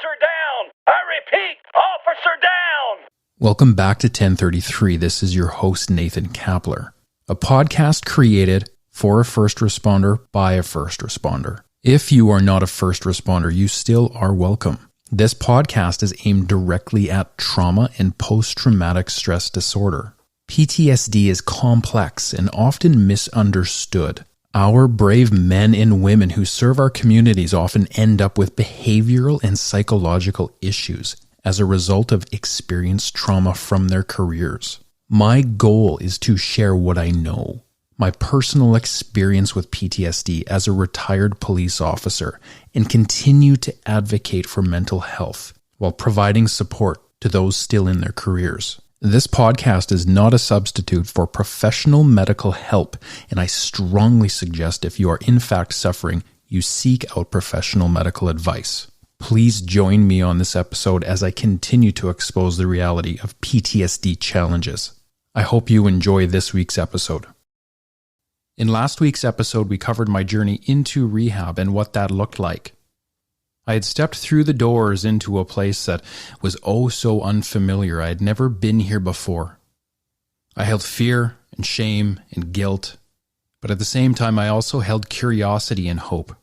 Officer down! I repeat, officer down! Welcome back to 1033. This is your host, Nathan Kapler, a podcast created for a first responder by a first responder. If you are not a first responder, you still are welcome. This podcast is aimed directly at trauma and post-traumatic stress disorder. PTSD is complex and often misunderstood. Our brave men and women who serve our communities often end up with behavioral and psychological issues as a result of experienced trauma from their careers. My goal is to share what I know, my personal experience with PTSD as a retired police officer, and continue to advocate for mental health while providing support to those still in their careers. This podcast is not a substitute for professional medical help, and I strongly suggest if you are in fact suffering, you seek out professional medical advice. Please join me on this episode as I continue to expose the reality of PTSD challenges. I hope you enjoy this week's episode. In last week's episode, we covered my journey into rehab and what that looked like. I had stepped through the doors into a place that was oh so unfamiliar. I had never been here before. I held fear and shame and guilt, but at the same time, I also held curiosity and hope.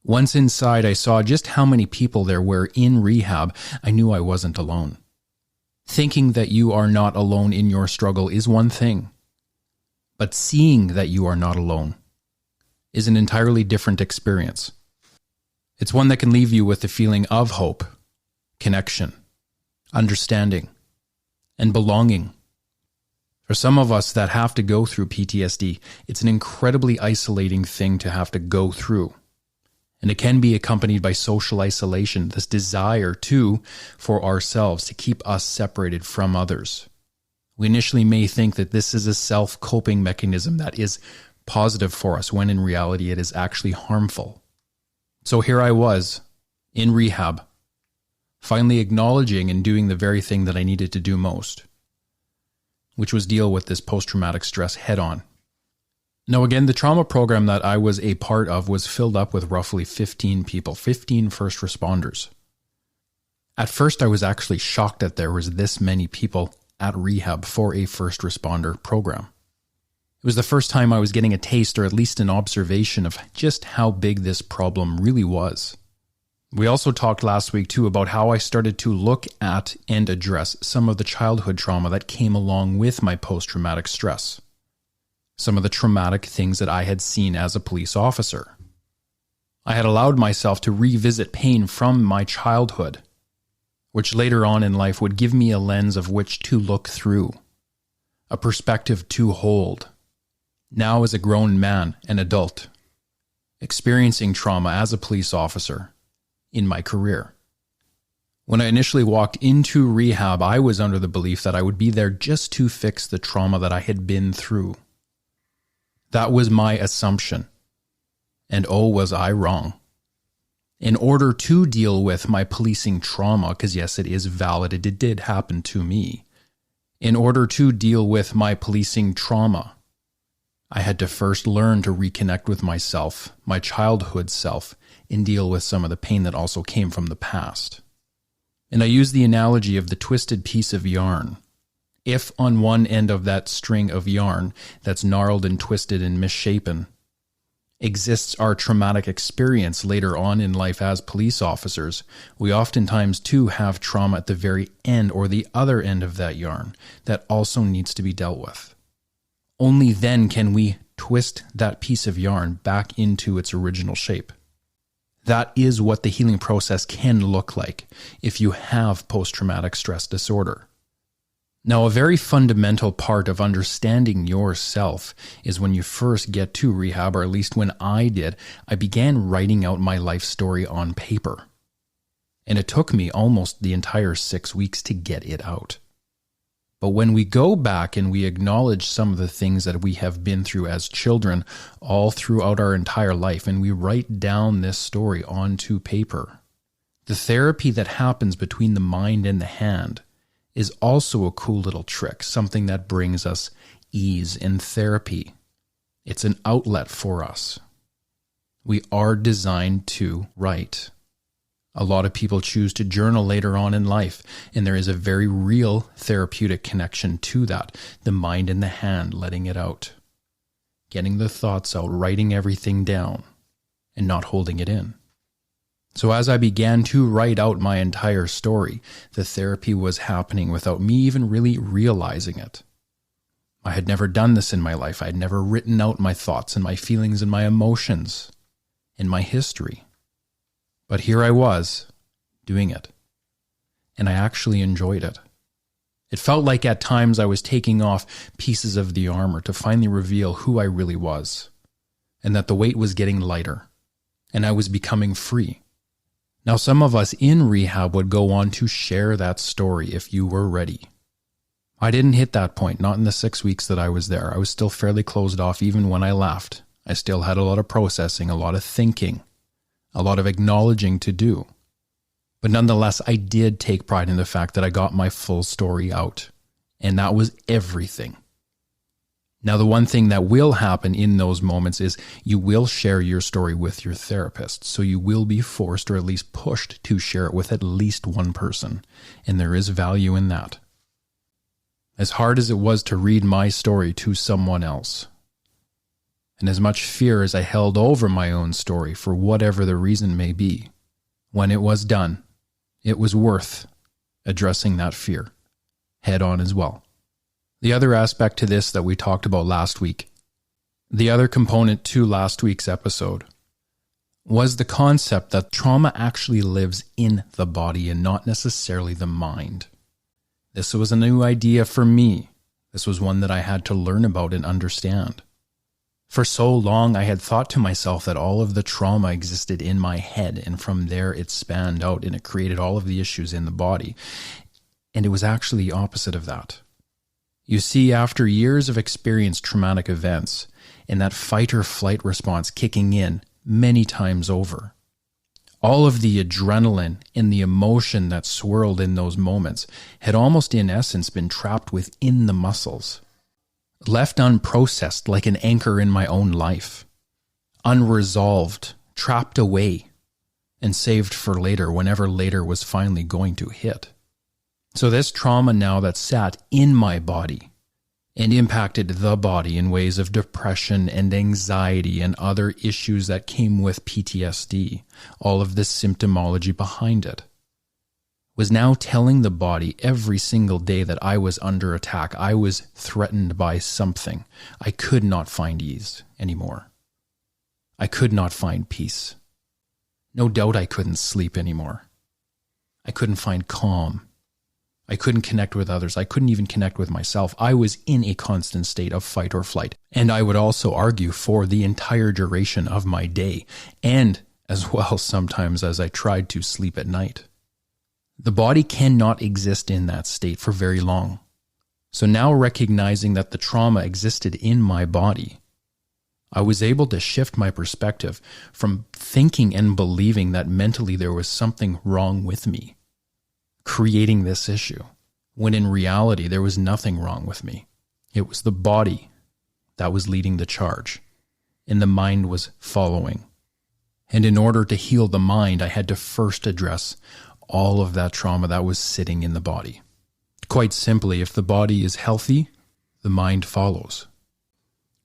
Once inside, I saw just how many people there were in rehab. I knew I wasn't alone. Thinking that you are not alone in your struggle is one thing, but seeing that you are not alone is an entirely different experience. It's one that can leave you with the feeling of hope, connection, understanding, and belonging. For some of us that have to go through PTSD, it's an incredibly isolating thing to have to go through. And it can be accompanied by social isolation, this desire for ourselves to keep us separated from others. We initially may think that this is a self-coping mechanism that is positive for us, when in reality it is actually harmful. So here I was, in rehab, finally acknowledging and doing the very thing that I needed to do most, which was deal with this post-traumatic stress head-on. Now again, the trauma program that I was a part of was filled up with roughly 15 people, 15 first responders. At first, I was actually shocked that there was this many people at rehab for a first responder program. It was the first time I was getting a taste, or at least an observation, of just how big this problem really was. We also talked last week too about how I started to look at and address some of the childhood trauma that came along with my post-traumatic stress. Some of the traumatic things that I had seen as a police officer. I had allowed myself to revisit pain from my childhood, which later on in life would give me a lens of which to look through, a perspective to hold. Now as a grown man, an adult, experiencing trauma as a police officer in my career. When I initially walked into rehab, I was under the belief that I would be there just to fix the trauma that I had been through. That was my assumption. And oh, was I wrong. In order to deal with my policing trauma, because yes, it is valid, it did happen to me. In order to deal with my policing trauma, I had to first learn to reconnect with myself, my childhood self, and deal with some of the pain that also came from the past. And I use the analogy of the twisted piece of yarn. If on one end of that string of yarn that's gnarled and twisted and misshapen exists our traumatic experience later on in life as police officers, we oftentimes too have trauma at the very end or the other end of that yarn that also needs to be dealt with. Only then can we twist that piece of yarn back into its original shape. That is what the healing process can look like if you have post-traumatic stress disorder. Now, a very fundamental part of understanding yourself is when you first get to rehab, or at least when I did, I began writing out my life story on paper. And it took me almost the entire 6 weeks to get it out. But when we go back and we acknowledge some of the things that we have been through as children all throughout our entire life, and we write down this story onto paper, the therapy that happens between the mind and the hand is also a cool little trick, something that brings us ease in therapy. It's an outlet for us. We are designed to write. A lot of people choose to journal later on in life, and there is a very real therapeutic connection to that. The mind and the hand, letting it out. Getting the thoughts out, writing everything down, and not holding it in. So as I began to write out my entire story, the therapy was happening without me even really realizing it. I had never done this in my life. I had never written out my thoughts and my feelings and my emotions and my history. But here I was, doing it. And I actually enjoyed it. It felt like at times I was taking off pieces of the armor to finally reveal who I really was, and that the weight was getting lighter, and I was becoming free. Now, some of us in rehab would go on to share that story if you were ready. I didn't hit that point, not in the 6 weeks that I was there. I was still fairly closed off even when I left. I still had a lot of processing, a lot of thinking, a lot of acknowledging to do. But nonetheless, I did take pride in the fact that I got my full story out. And that was everything. Now, the one thing that will happen in those moments is you will share your story with your therapist. So you will be forced or at least pushed to share it with at least one person. And there is value in that. As hard as it was to read my story to someone else, and as much fear as I held over my own story for whatever the reason may be, when it was done, it was worth addressing that fear head on as well. The other aspect to this that we talked about last week, the other component to last week's episode, was the concept that trauma actually lives in the body and not necessarily the mind. This was a new idea for me. This was one that I had to learn about and understand. For so long, I had thought to myself that all of the trauma existed in my head, and from there it spanned out and it created all of the issues in the body. And it was actually the opposite of that. You see, after years of experienced traumatic events, and that fight or flight response kicking in many times over, all of the adrenaline and the emotion that swirled in those moments had almost in essence been trapped within the muscles. Left unprocessed like an anchor in my own life, unresolved, trapped away, and saved for later whenever later was finally going to hit. So this trauma now that sat in my body and impacted the body in ways of depression and anxiety and other issues that came with PTSD, all of this symptomology behind it, was now telling the body every single day that I was under attack. I was threatened by something. I could not find ease anymore. I could not find peace. No doubt I couldn't sleep anymore. I couldn't find calm. I couldn't connect with others. I couldn't even connect with myself. I was in a constant state of fight or flight. And I would also argue for the entire duration of my day, and as well sometimes as I tried to sleep at night. The body cannot exist in that state for very long. So now recognizing that the trauma existed in my body, I was able to shift my perspective from thinking and believing that mentally there was something wrong with me, creating this issue, when in reality there was nothing wrong with me. It was the body that was leading the charge, and the mind was following. And in order to heal the mind, I had to first address all of that trauma that was sitting in the body. Quite simply, if the body is healthy, the mind follows.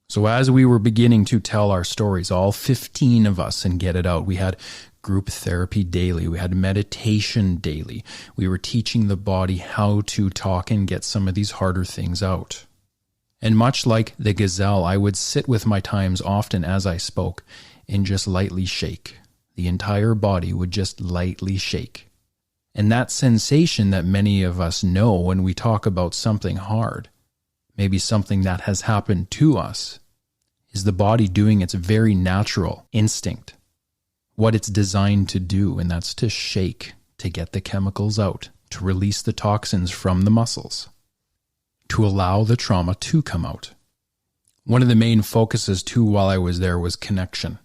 So as we were beginning to tell our stories, all 15 of us, and get it out, we had group therapy daily, we had meditation daily, we were teaching the body how to talk and get some of these harder things out. And much like the gazelle, I would sit with my times often as I spoke and just lightly shake. The entire body would just lightly shake. And that sensation that many of us know when we talk about something hard, maybe something that has happened to us, is the body doing its very natural instinct, what it's designed to do, and that's to shake, to get the chemicals out, to release the toxins from the muscles, to allow the trauma to come out. One of the main focuses too while I was there was connection.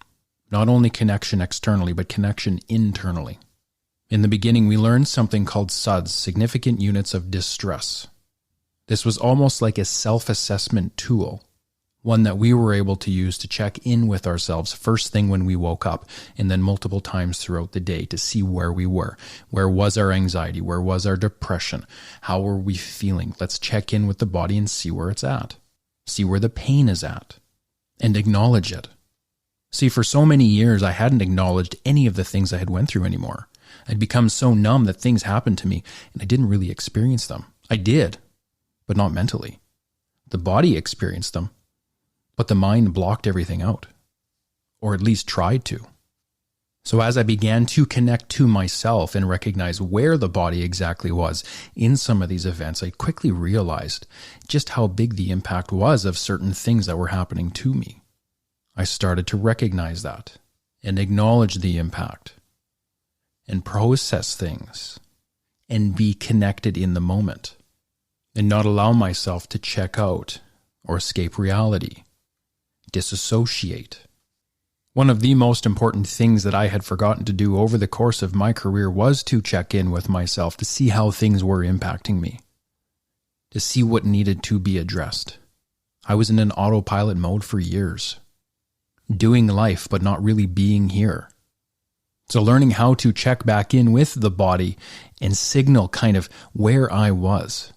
Not only connection externally, but connection internally. In the beginning, we learned something called SUDS, significant units of distress. This was almost like a self-assessment tool one that we were able to use to check in with ourselves first thing when we woke up, and then multiple times throughout the day to see where we were. Where was our anxiety? Where was our depression? How were we feeling? Let's check in with the body and see where it's at. See where the pain is at, and acknowledge it. See, for so many years, I hadn't acknowledged any of the things I had went through anymore. I'd become so numb that things happened to me, and I didn't really experience them. I did, but not mentally. The body experienced them, but the mind blocked everything out, or at least tried to. So as I began to connect to myself and recognize where the body exactly was in some of these events, I quickly realized just how big the impact was of certain things that were happening to me. I started to recognize that and acknowledge the impact and process things and be connected in the moment and not allow myself to check out or escape reality, disassociate. One of the most important things that I had forgotten to do over the course of my career was to check in with myself to see how things were impacting me, to see what needed to be addressed. I was in an autopilot mode for years, doing life but not really being here. So learning how to check back in with the body and signal kind of where I was,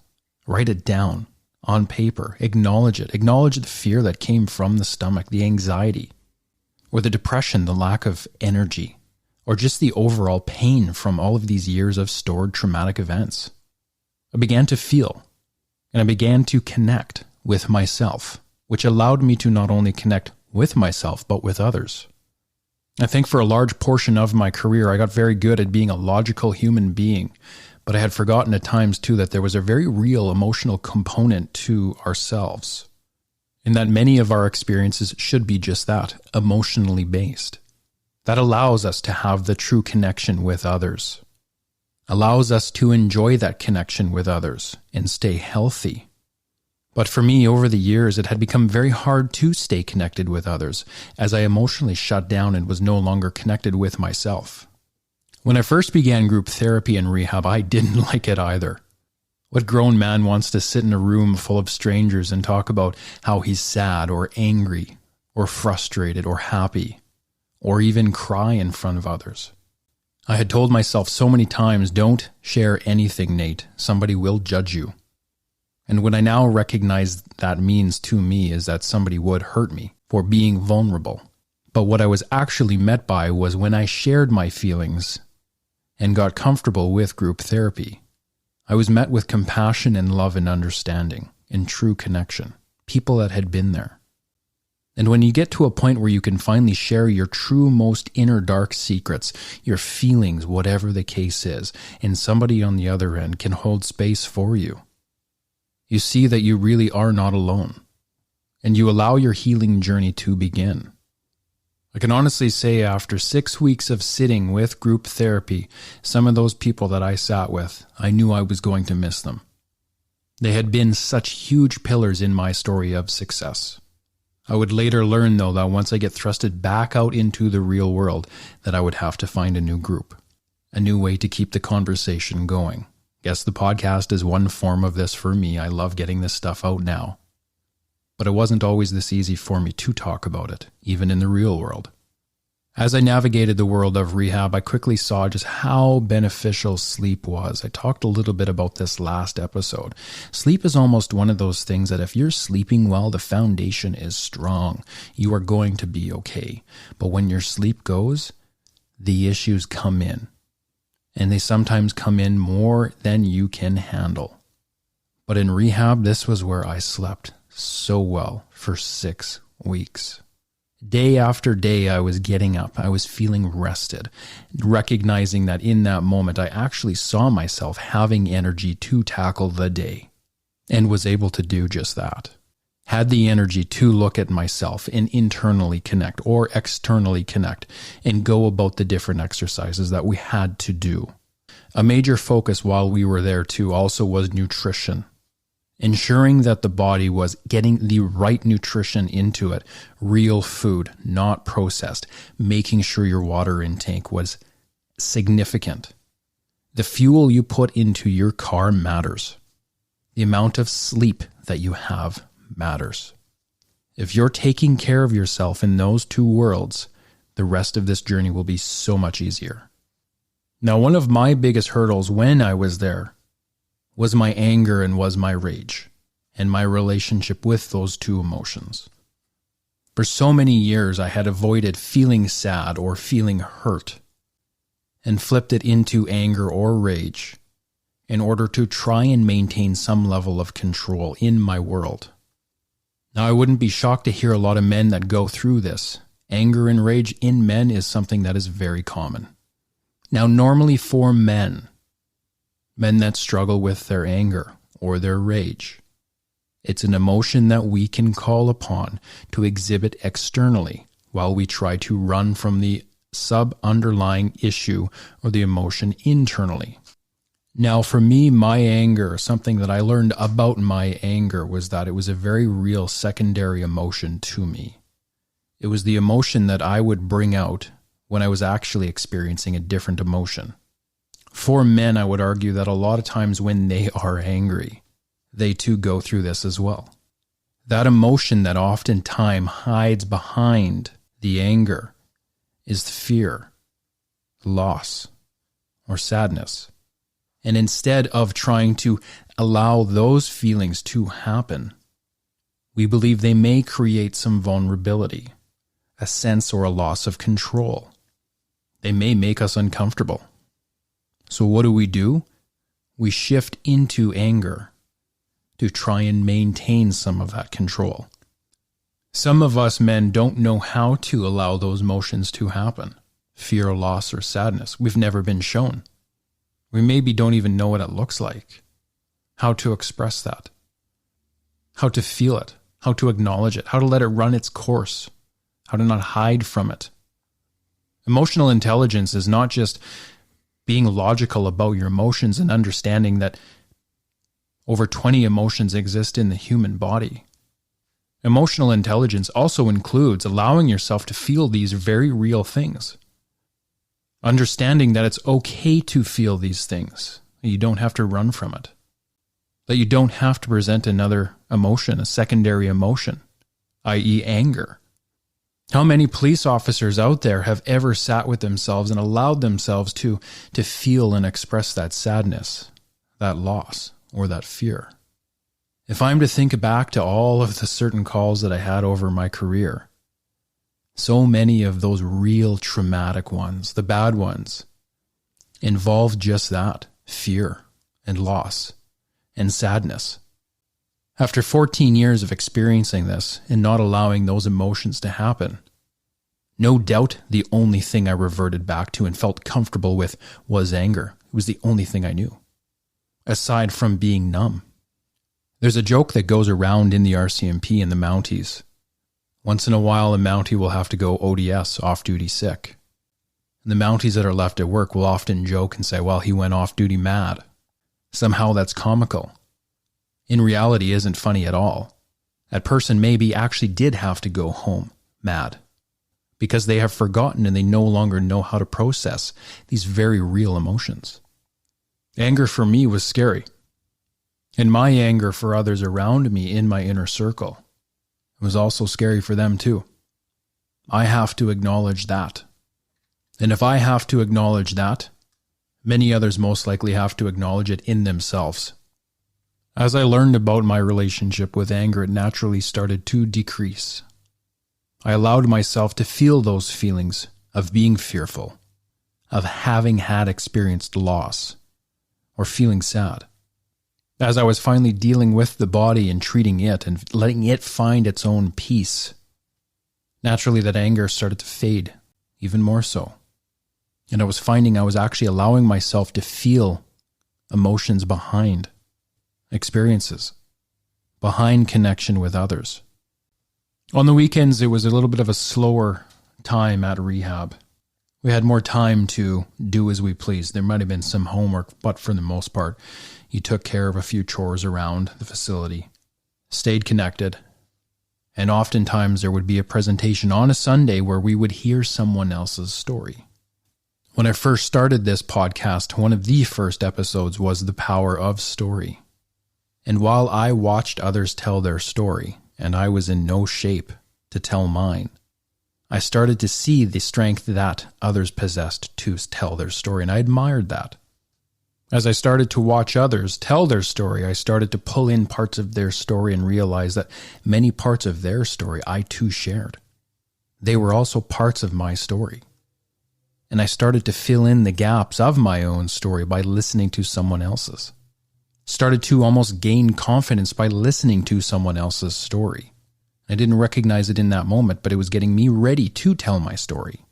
write it down on paper, acknowledge it, acknowledge the fear that came from the stomach, the anxiety, or the depression, the lack of energy, or just the overall pain from all of these years of stored traumatic events. I began to feel, and I began to connect with myself, which allowed me to not only connect with myself, but with others. I think for a large portion of my career, I got very good at being a logical human being, but I had forgotten at times too that there was a very real emotional component to ourselves, and that many of our experiences should be just that, emotionally based. That allows us to have the true connection with others, allows us to enjoy that connection with others and stay healthy. But for me, over the years, it had become very hard to stay connected with others as I emotionally shut down and was no longer connected with myself. When I first began group therapy and rehab, I didn't like it either. What grown man wants to sit in a room full of strangers and talk about how he's sad or angry or frustrated or happy or even cry in front of others? I had told myself so many times, don't share anything, Nate. Somebody will judge you. And what I now recognize that means to me is that somebody would hurt me for being vulnerable. But what I was actually met by was when I shared my feelings and got comfortable with group therapy, I was met with compassion and love and understanding and true connection, people that had been there. And when you get to a point where you can finally share your true, most inner dark secrets, your feelings, whatever the case is, and somebody on the other end can hold space for you, you see that you really are not alone, and you allow your healing journey to begin. I can honestly say after 6 weeks of sitting with group therapy, some of those people that I sat with, I knew I was going to miss them. They had been such huge pillars in my story of success. I would later learn, though, that once I get thrusted back out into the real world, that I would have to find a new group, a new way to keep the conversation going. Guess the podcast is one form of this for me. I love getting this stuff out now. But it wasn't always this easy for me to talk about it, even in the real world. As I navigated the world of rehab, I quickly saw just how beneficial sleep was. I talked a little bit about this last episode. Sleep is almost one of those things that if you're sleeping well, the foundation is strong. You are going to be okay. But when your sleep goes, the issues come in. And they sometimes come in more than you can handle. But in rehab, this was where I slept so well for 6 weeks. Day after day, I was getting up. I was feeling rested, recognizing that in that moment, I actually saw myself having energy to tackle the day and was able to do just that. Had the energy to look at myself and internally connect or externally connect and go about the different exercises that we had to do. A major focus while we were there too also was nutrition. Ensuring that the body was getting the right nutrition into it, real food, not processed, making sure your water intake was significant. The fuel you put into your car matters. The amount of sleep that you have matters. If you're taking care of yourself in those two worlds, the rest of this journey will be so much easier. Now, one of my biggest hurdles when I was there was my anger and was my rage and my relationship with those two emotions. For so many years, I had avoided feeling sad or feeling hurt and flipped it into anger or rage in order to try and maintain some level of control in my world. Now, I wouldn't be shocked to hear a lot of men that go through this. Anger and rage in men is something that is very common. Now, normally for men that struggle with their anger or their rage, it's an emotion that we can call upon to exhibit externally while we try to run from the sub-underlying issue or the emotion internally. Now, for me, my anger, something that I learned about my anger was that it was a very real secondary emotion to me. It was the emotion that I would bring out when I was actually experiencing a different emotion. For men, I would argue that a lot of times when they are angry, they too go through this as well. That emotion that oftentimes hides behind the anger is fear, loss, or sadness. And instead of trying to allow those feelings to happen, we believe they may create some vulnerability, a sense or a loss of control. They may make us uncomfortable. So what do? We shift into anger to try and maintain some of that control. Some of us men don't know how to allow those emotions to happen. Fear, loss, or sadness. We've never been shown. We maybe don't even know what it looks like, how to express that, how to feel it, how to acknowledge it, how to let it run its course, how to not hide from it. Emotional intelligence is not just being logical about your emotions and understanding that over 20 emotions exist in the human body. Emotional intelligence also includes allowing yourself to feel these very real things. Understanding that it's okay to feel these things. You don't have to run from it. That you don't have to present another emotion, a secondary emotion, i.e. anger. How many police officers out there have ever sat with themselves and allowed themselves to feel and express that sadness, that loss, or that fear? If I'm to think back to all of the certain calls that I had over my career, so many of those real traumatic ones, the bad ones, involved just that, fear and loss and sadness. After 14 years of experiencing this and not allowing those emotions to happen, no doubt the only thing I reverted back to and felt comfortable with was anger. It was the only thing I knew, aside from being numb. There's a joke that goes around in the RCMP and the Mounties. Once in a while, a Mountie will have to go ODS, off-duty sick. And the Mounties that are left at work will often joke and say, well, he went off-duty mad. Somehow that's comical. In reality, it isn't funny at all. That person maybe actually did have to go home mad because they have forgotten and they no longer know how to process these very real emotions. Anger for me was scary. And my anger for others around me in my inner circle was also scary for them too. I have to acknowledge that. And if I have to acknowledge that, many others most likely have to acknowledge it in themselves. As I learned about my relationship with anger, it naturally started to decrease. I allowed myself to feel those feelings of being fearful, of having had experienced loss, or feeling sad. As I was finally dealing with the body and treating it and letting it find its own peace, naturally that anger started to fade, even more so. And I was finding I was actually allowing myself to feel emotions behind experiences, behind connection with others. On the weekends, it was a little bit of a slower time at rehab. We had more time to do as we pleased. There might have been some homework, but for the most part, you took care of a few chores around the facility, stayed connected, and oftentimes there would be a presentation on a Sunday where we would hear someone else's story. When I first started this podcast, one of the first episodes was the power of story. And while I watched others tell their story, and I was in no shape to tell mine. I started to see the strength that others possessed to tell their story, and I admired that. As I started to watch others tell their story, I started to pull in parts of their story and realize that many parts of their story I too shared. They were also parts of my story. And I started to fill in the gaps of my own story by listening to someone else's. Started to almost gain confidence by listening to someone else's story. I didn't recognize it in that moment, but it was getting me ready to tell my story.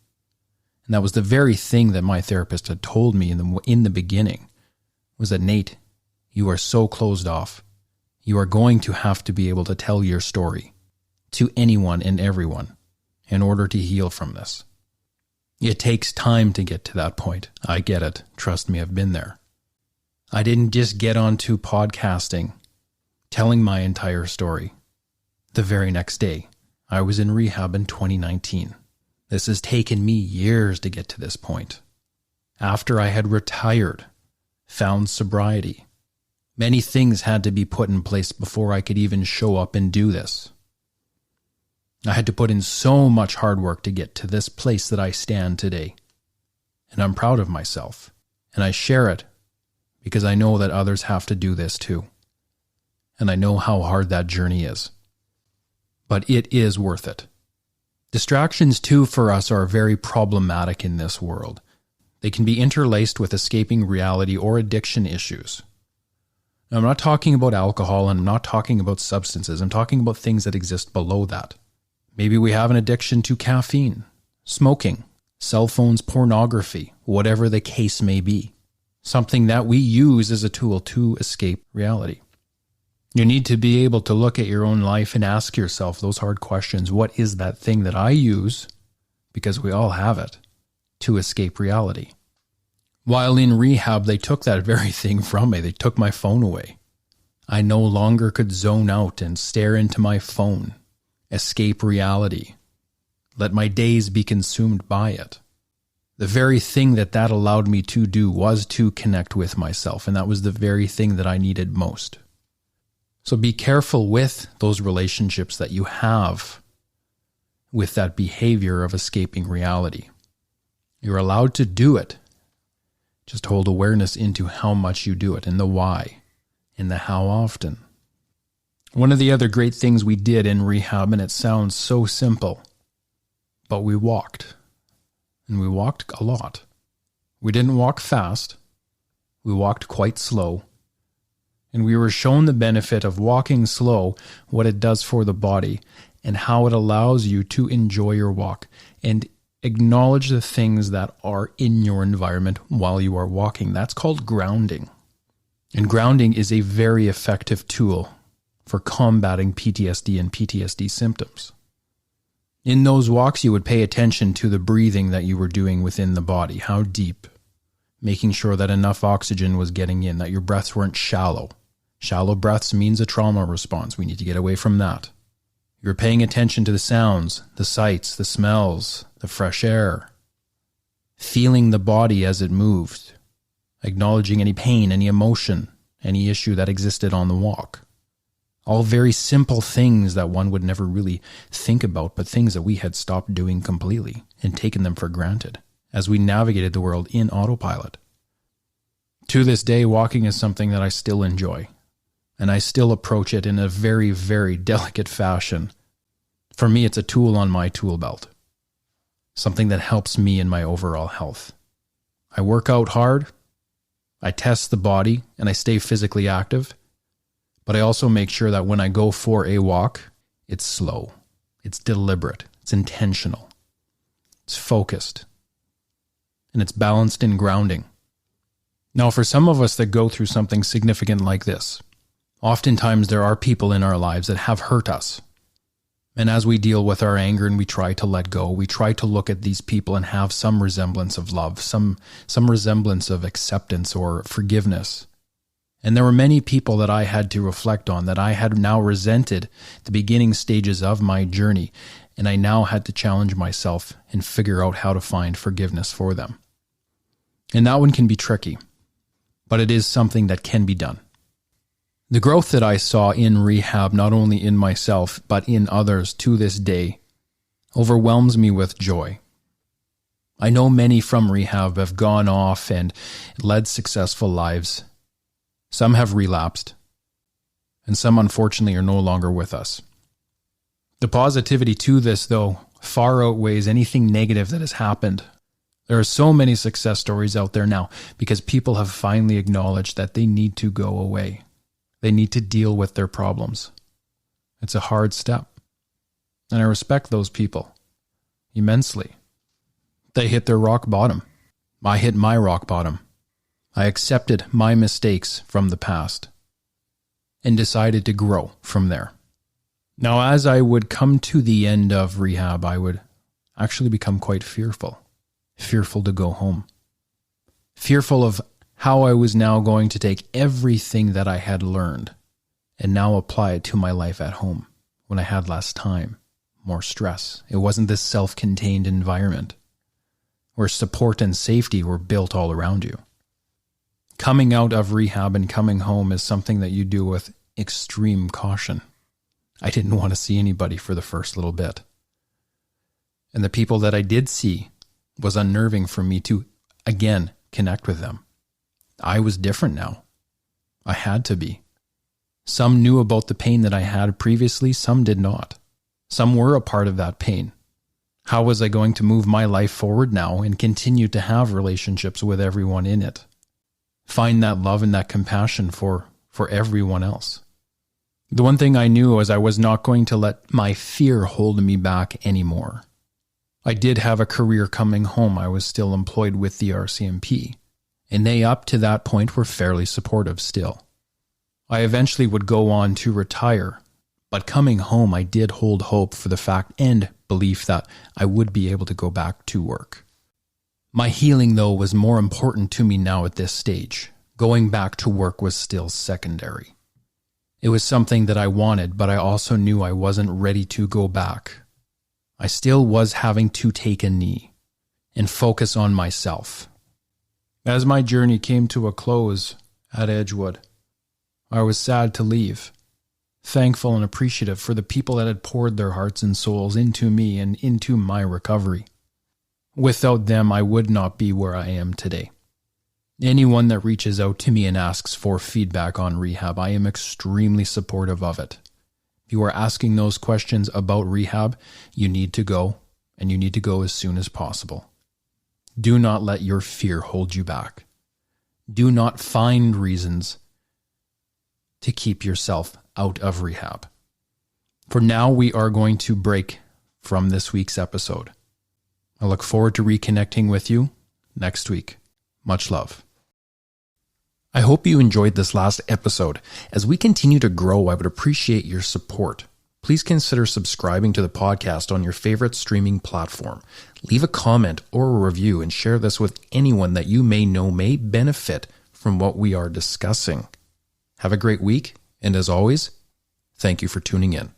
And that was the very thing that my therapist had told me in the beginning, was that, Nate, you are so closed off. You are going to have to be able to tell your story to anyone and everyone in order to heal from this. It takes time to get to that point. I get it. Trust me, I've been there. I didn't just get onto podcasting, telling my entire story. The very next day, I was in rehab in 2019. This has taken me years to get to this point. After I had retired, found sobriety, many things had to be put in place before I could even show up and do this. I had to put in so much hard work to get to this place that I stand today. And I'm proud of myself. And I share it because I know that others have to do this too. And I know how hard that journey is. But it is worth it. Distractions too for us are very problematic in this world. They can be interlaced with escaping reality or addiction issues. Now, I'm not talking about alcohol and I'm not talking about substances. I'm talking about things that exist below that. Maybe we have an addiction to caffeine, smoking, cell phones, pornography, whatever the case may be. Something that we use as a tool to escape reality. You need to be able to look at your own life and ask yourself those hard questions. What is that thing that I use, because we all have it, to escape reality? While in rehab, they took that very thing from me. They took my phone away. I no longer could zone out and stare into my phone, escape reality, let my days be consumed by it. The very thing that allowed me to do was to connect with myself, and that was the very thing that I needed most. So be careful with those relationships that you have with that behavior of escaping reality. You're allowed to do it. Just hold awareness into how much you do it and the why and the how often. One of the other great things we did in rehab, and it sounds so simple, but we walked. And we walked a lot. We didn't walk fast. We walked quite slow. And we were shown the benefit of walking slow, what it does for the body, and how it allows you to enjoy your walk and acknowledge the things that are in your environment while you are walking. That's called grounding. And grounding is a very effective tool for combating PTSD and PTSD symptoms. In those walks, you would pay attention to the breathing that you were doing within the body, how deep, making sure that enough oxygen was getting in, that your breaths weren't shallow. Shallow breaths means a trauma response. We need to get away from that. You're paying attention to the sounds, the sights, the smells, the fresh air, feeling the body as it moved, acknowledging any pain, any emotion, any issue that existed on the walk. All very simple things that one would never really think about, but things that we had stopped doing completely and taken them for granted as we navigated the world in autopilot. To this day, walking is something that I still enjoy, and I still approach it in a very, very delicate fashion. For me, it's a tool on my tool belt, something that helps me in my overall health. I work out hard, I test the body, and I stay physically active. But I also make sure that when I go for a walk, it's slow, it's deliberate, it's intentional, it's focused, and it's balanced in grounding. Now, for some of us that go through something significant like this, oftentimes there are people in our lives that have hurt us. And as we deal with our anger and we try to let go, we try to look at these people and have some resemblance of love, some resemblance of acceptance or forgiveness. And there were many people that I had to reflect on that I had now resented the beginning stages of my journey, and I now had to challenge myself and figure out how to find forgiveness for them. And that one can be tricky, but it is something that can be done. The growth that I saw in rehab, not only in myself, but in others to this day, overwhelms me with joy. I know many from rehab have gone off and led successful lives. Some have relapsed, and some unfortunately are no longer with us. The positivity to this, though, far outweighs anything negative that has happened. There are so many success stories out there now because people have finally acknowledged that they need to go away. They need to deal with their problems. It's a hard step, and I respect those people immensely. They hit their rock bottom. I hit my rock bottom. I accepted my mistakes from the past and decided to grow from there. Now, as I would come to the end of rehab, I would actually become quite fearful to go home, fearful of how I was now going to take everything that I had learned and now apply it to my life at home when I had less time, more stress. It wasn't this self-contained environment where support and safety were built all around you. Coming out of rehab and coming home is something that you do with extreme caution. I didn't want to see anybody for the first little bit. And the people that I did see was unnerving for me to, again, connect with them. I was different now. I had to be. Some knew about the pain that I had previously, some did not. Some were a part of that pain. How was I going to move my life forward now and continue to have relationships with everyone in it? Find that love and that compassion for everyone else. The one thing I knew was I was not going to let my fear hold me back anymore. I did have a career coming home. I was still employed with the RCMP, and they up to that point were fairly supportive still. I eventually would go on to retire, but coming home I did hold hope for the fact and belief that I would be able to go back to work. My healing, though, was more important to me now at this stage. Going back to work was still secondary. It was something that I wanted, but I also knew I wasn't ready to go back. I still was having to take a knee and focus on myself. As my journey came to a close at Edgewood, I was sad to leave, thankful and appreciative for the people that had poured their hearts and souls into me and into my recovery. Without them, I would not be where I am today. Anyone that reaches out to me and asks for feedback on rehab, I am extremely supportive of it. If you are asking those questions about rehab, you need to go, and you need to go as soon as possible. Do not let your fear hold you back. Do not find reasons to keep yourself out of rehab. For now, we are going to break from this week's episode. I look forward to reconnecting with you next week. Much love. I hope you enjoyed this last episode. As we continue to grow, I would appreciate your support. Please consider subscribing to the podcast on your favorite streaming platform. Leave a comment or a review and share this with anyone that you may know may benefit from what we are discussing. Have a great week, and as always, thank you for tuning in.